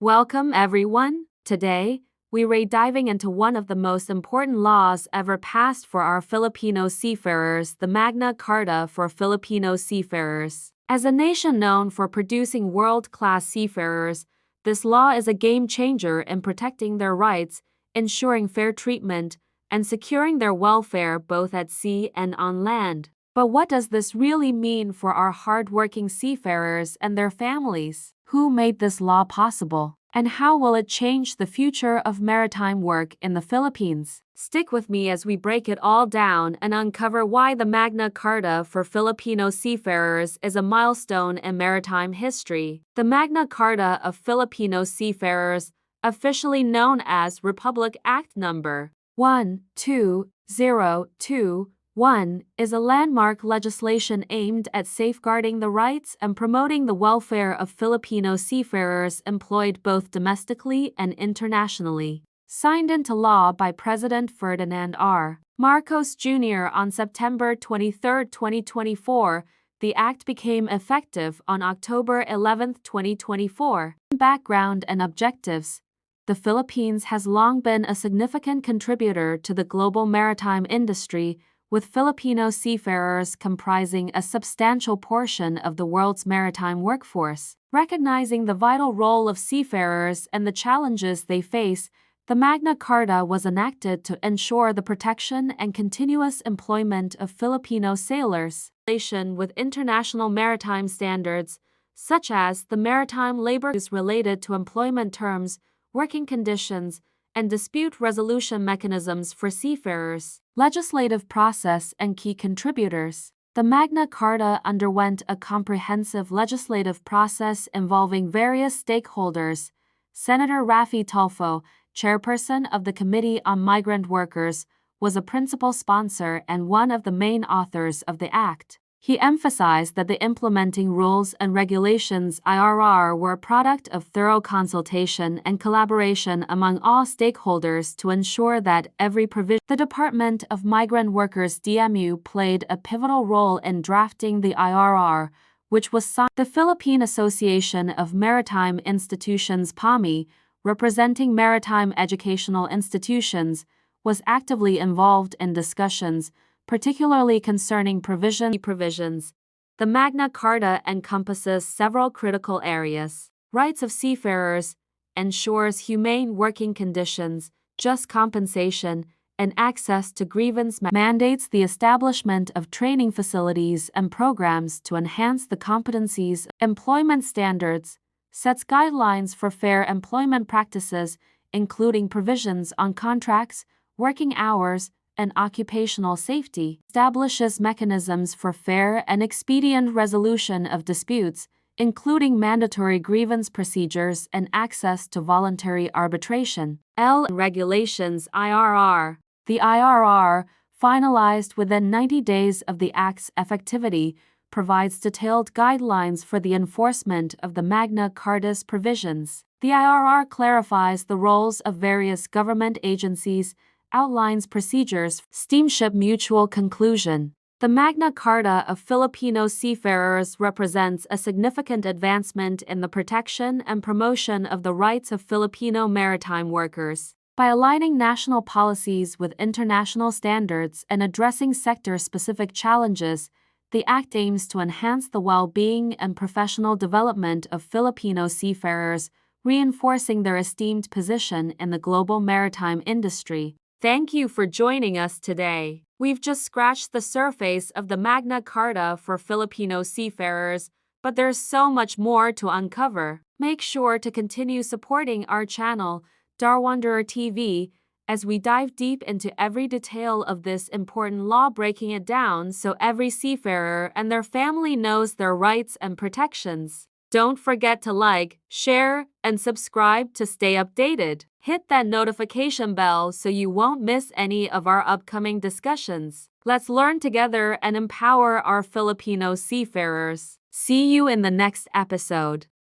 Welcome, everyone. Today, we're diving into one of the most important laws ever passed for our Filipino seafarers, the Magna Carta for Filipino seafarers. As a nation known for producing world-class seafarers, this law is a game changer in protecting their rights, ensuring fair treatment, and securing their welfare both at sea and on land. But what does this really mean for our hard-working seafarers and their families? Who made this law possible? And how will it change the future of maritime work in the Philippines? Stick with me as we break it all down and uncover why the Magna Carta for Filipino seafarers is a milestone in maritime history. The Magna Carta of Filipino Seafarers, officially known as Republic Act No. 12021, is a landmark legislation aimed at safeguarding the rights and promoting the welfare of Filipino seafarers employed both domestically and internationally. Signed into law by President Ferdinand R. Marcos Jr. on September 23, 2024, the act became effective on October 11, 2024. Background and objectives. The Philippines has long been a significant contributor to the global maritime industry, with Filipino seafarers comprising a substantial portion of the world's maritime workforce. Recognizing the vital role of seafarers and the challenges they face, the Magna Carta was enacted to ensure the protection and continuous employment of Filipino sailors. With international maritime standards, such as the maritime labor laws related to employment terms, working conditions, and dispute resolution mechanisms for seafarers. Legislative process and key contributors. The Magna Carta underwent a comprehensive legislative process involving various stakeholders. Senator Raffy Tulfo, chairperson of the Committee on Migrant Workers, was a principal sponsor and one of the main authors of the act. He emphasized that the implementing rules and regulations (IRR) were a product of thorough consultation and collaboration among all stakeholders to ensure that every provision. The Department of Migrant Workers (DMU) played a pivotal role in drafting the IRR, which was signed. The Philippine Association of Maritime Institutions (PAMI), representing maritime educational institutions, was actively involved in discussions, particularly concerning provisions. The Magna Carta encompasses several critical areas. Rights of seafarers, ensures humane working conditions, just compensation, and access to grievance mandates the establishment of training facilities and programs to enhance the competencies. Employment standards, sets guidelines for fair employment practices, including provisions on contracts, working hours, and occupational safety. Establishes mechanisms for fair and expedient resolution of disputes, including mandatory grievance procedures and access to voluntary arbitration. Regulations (IRR). The IRR, finalized within 90 days of the Act's effectivity, provides detailed guidelines for the enforcement of the Magna Carta's provisions. The IRR clarifies the roles of various government agencies, outlines procedures. Steamship mutual conclusion. The Magna Carta of Filipino seafarers represents a significant advancement in the protection and promotion of the rights of Filipino maritime workers. By aligning national policies with international standards and addressing sector-specific challenges, the Act aims to enhance the well-being and professional development of Filipino seafarers, reinforcing their esteemed position in the global maritime industry. Thank you for joining us today. We've just scratched the surface of the Magna Carta for Filipino seafarers, but there's so much more to uncover. Make sure to continue supporting our channel, Darwanderer TV, as we dive deep into every detail of this important law, breaking it down so every seafarer and their family knows their rights and protections. Don't forget to like, share, and subscribe to stay updated. Hit that notification bell so you won't miss any of our upcoming discussions. Let's learn together and empower our Filipino seafarers. See you in the next episode.